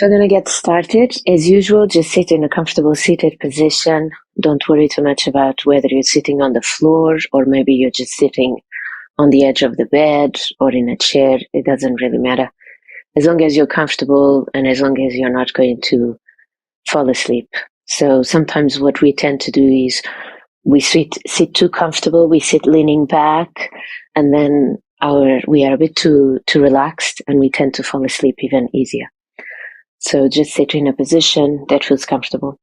So we're going to get started. As usual, just sit in a comfortable seated position. Don't worry too much about whether you're sitting on the floor or maybe you're just sitting on the edge of the bed or in a chair. It doesn't really matter. As long as you're comfortable and as long as you're not going to fall asleep. So sometimes what we tend to do is we sit too comfortable, we sit leaning back, and then we are a bit too relaxed and we tend to fall asleep even easier. So just sit in a position that feels comfortable.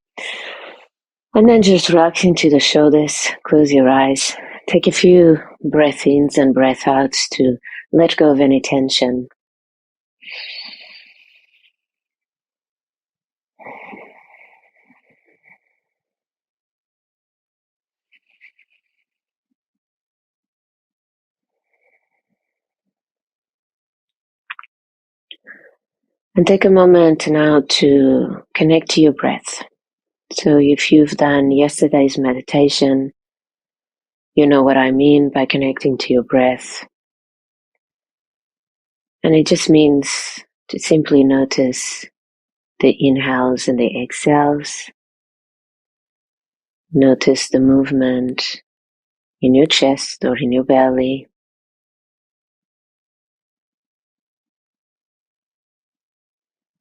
And then just relax into the shoulders, close your eyes, take a few breath ins and breath outs to let go of any tension. And take a moment now to connect to your breath. So if you've done yesterday's meditation, you know what I mean by connecting to your breath. And it just means to simply notice the inhales and the exhales. Notice the movement in your chest or in your belly.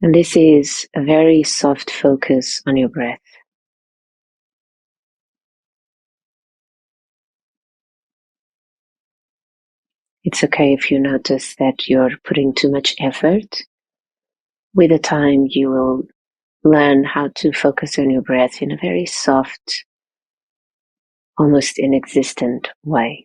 And this is a very soft focus on your breath. It's okay if you notice that you're putting too much effort. With the time, you will learn how to focus on your breath in a very soft, almost inexistent way.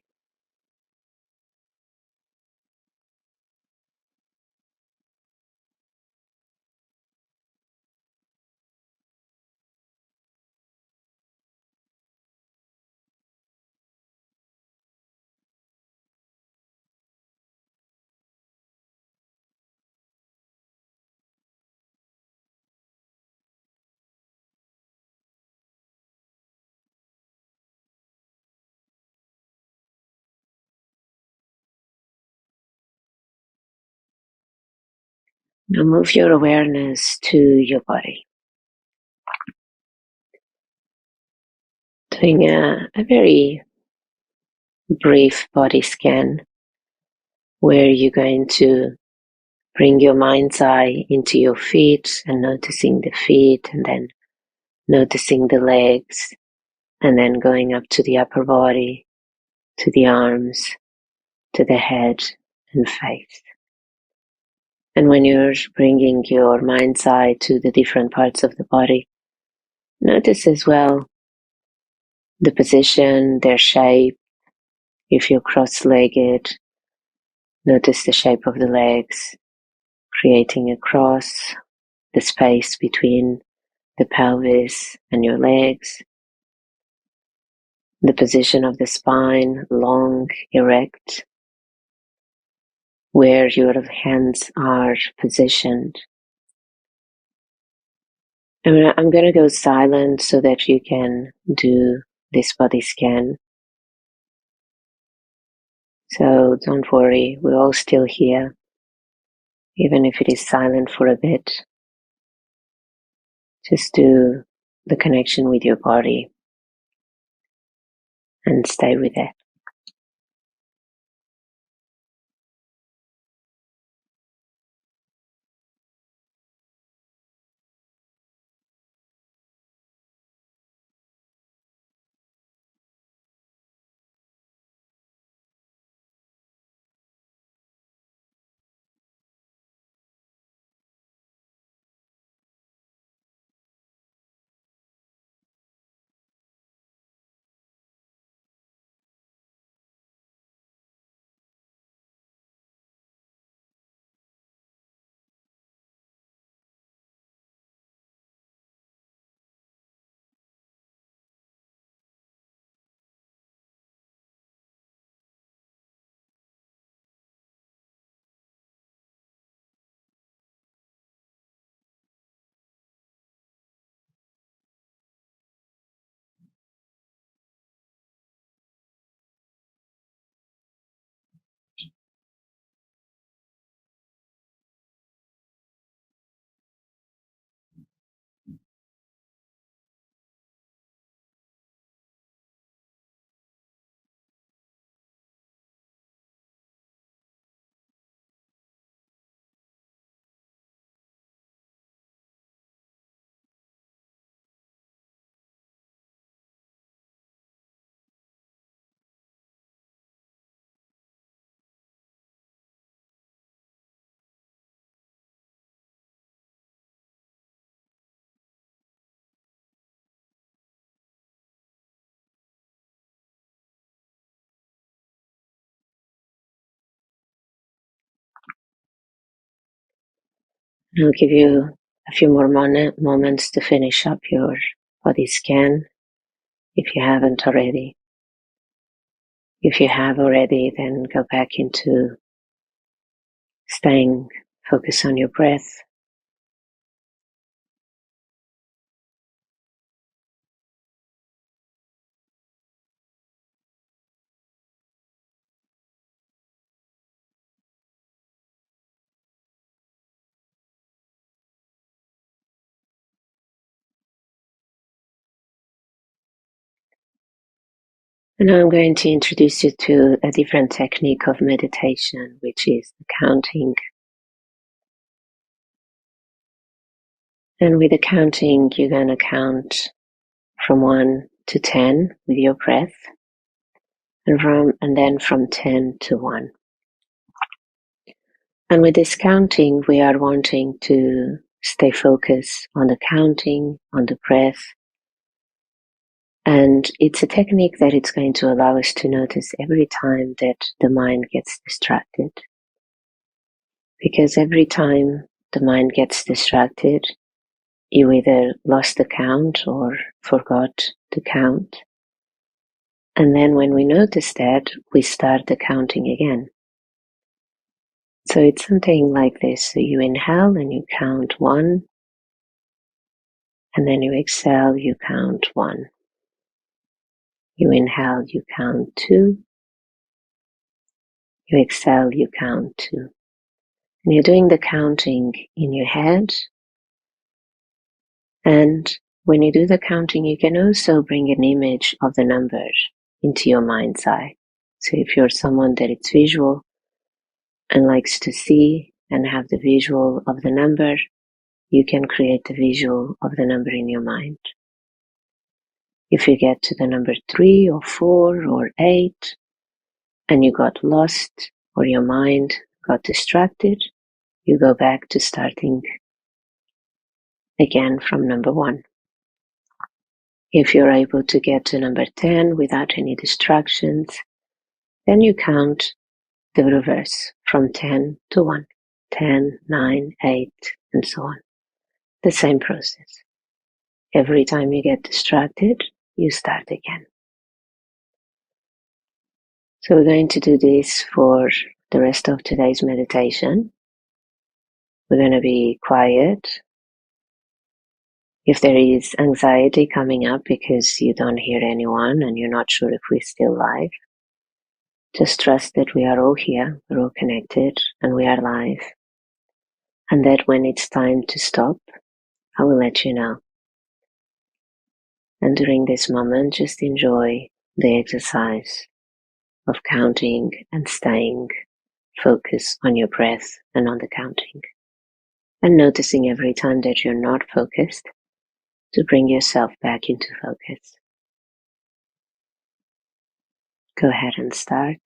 Now move your awareness to your body. Doing a very brief body scan where you're going to bring your mind's eye into your feet and noticing the feet and then noticing the legs and then going up to the upper body, to the arms, to the head and face. And when you're bringing your mind's eye to the different parts of the body, notice as well the position, their shape. If you're cross-legged, notice the shape of the legs, creating a cross, the space between the pelvis and your legs, the position of the spine, long, erect, where your hands are positioned. And I'm going to go silent so that you can do this body scan. So don't worry, we're all still here, even if it is silent for a bit. Just do the connection with your body and stay with it. And I'll give you a few more moments to finish up your body scan if you haven't already. If you have already, then go back into staying focused on your breath. And now I'm going to introduce you to a different technique of meditation, which is the counting. And with the counting, you're going to count from 1 to 10 with your breath, and then from 10 to 1. And with this counting, we are wanting to stay focused on the counting, on the breath. And it's a technique that it's going to allow us to notice every time that the mind gets distracted. Because every time the mind gets distracted, you either lost the count or forgot to count. And then when we notice that, we start the counting again. So it's something like this. So you inhale and you count 1, and then you exhale, you count 1. You inhale, you count 2. You exhale, you count 2. And you're doing the counting in your head. And when you do the counting, you can also bring an image of the number into your mind's eye. So if you're someone that is visual and likes to see and have the visual of the number, you can create the visual of the number in your mind. If you get to the number 3 or 4 or 8 and you got lost or your mind got distracted, you go back to starting again from number 1. If you're able to get to number 10 without any distractions, then you count the reverse from 10 to 1. 10, 9, 8, and so on. The same process. Every time you get distracted, you start again. So we're going to do this for the rest of today's meditation. We're going to be quiet. If there is anxiety coming up because you don't hear anyone and you're not sure if we're still live, just trust that we are all here, we're all connected, and we are live. And that when it's time to stop, I will let you know. And during this moment, just enjoy the exercise of counting and staying focused on your breath and on the counting. And noticing every time that you're not focused to bring yourself back into focus. Go ahead and start.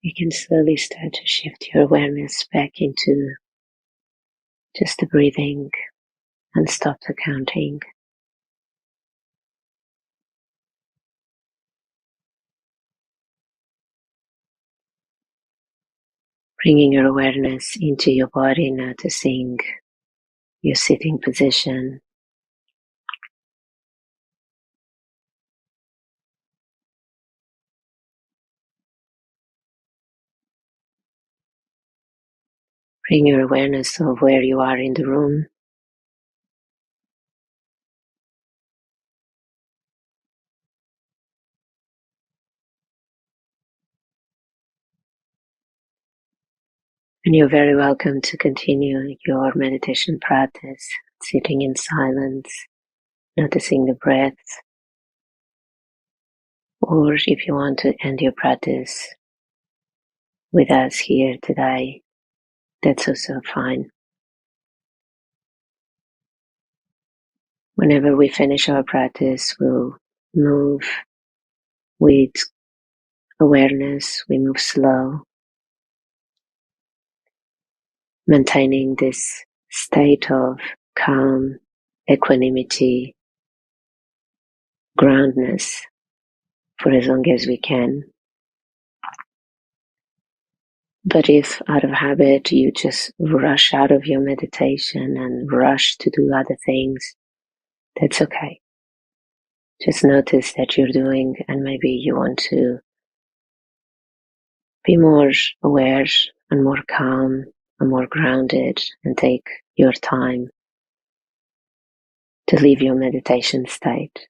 you can slowly start to shift your awareness back into just the breathing and stop the counting. Bringing your awareness into your body, noticing your sitting position. Bring your awareness of where you are in the room. And you're very welcome to continue your meditation practice, sitting in silence, noticing the breath. Or if you want to end your practice with us here today, that's also fine. Whenever we finish our practice, we'll move with awareness, we move slow, maintaining this state of calm, equanimity, groundness for as long as we can. But if out of habit you just rush out of your meditation and rush to do other things, that's okay. Just notice that you're doing, and maybe you want to be more aware and more calm and more grounded and take your time to leave your meditation state.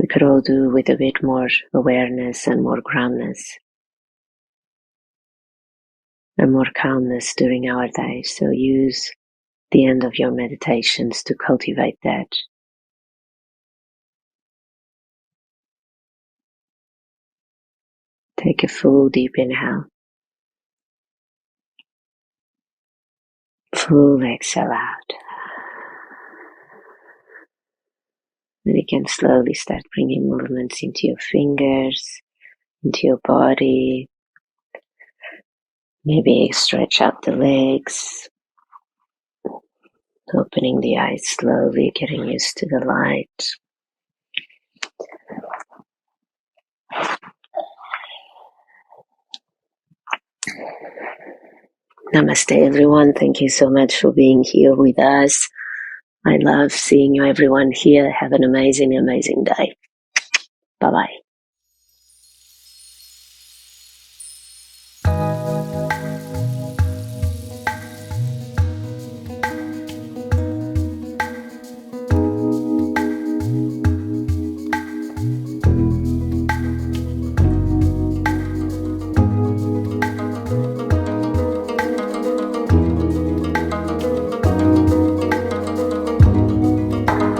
We could all do with a bit more awareness and more groundness and more calmness during our day. So use the end of your meditations to cultivate that. Take a full deep inhale. Full exhale out. And you can slowly start bringing movements into your fingers, into your body. Maybe stretch out the legs. Opening the eyes slowly, getting used to the light. Namaste, everyone. Thank you so much for being here with us. I love seeing you, everyone here. Have an amazing, amazing day. Bye-bye.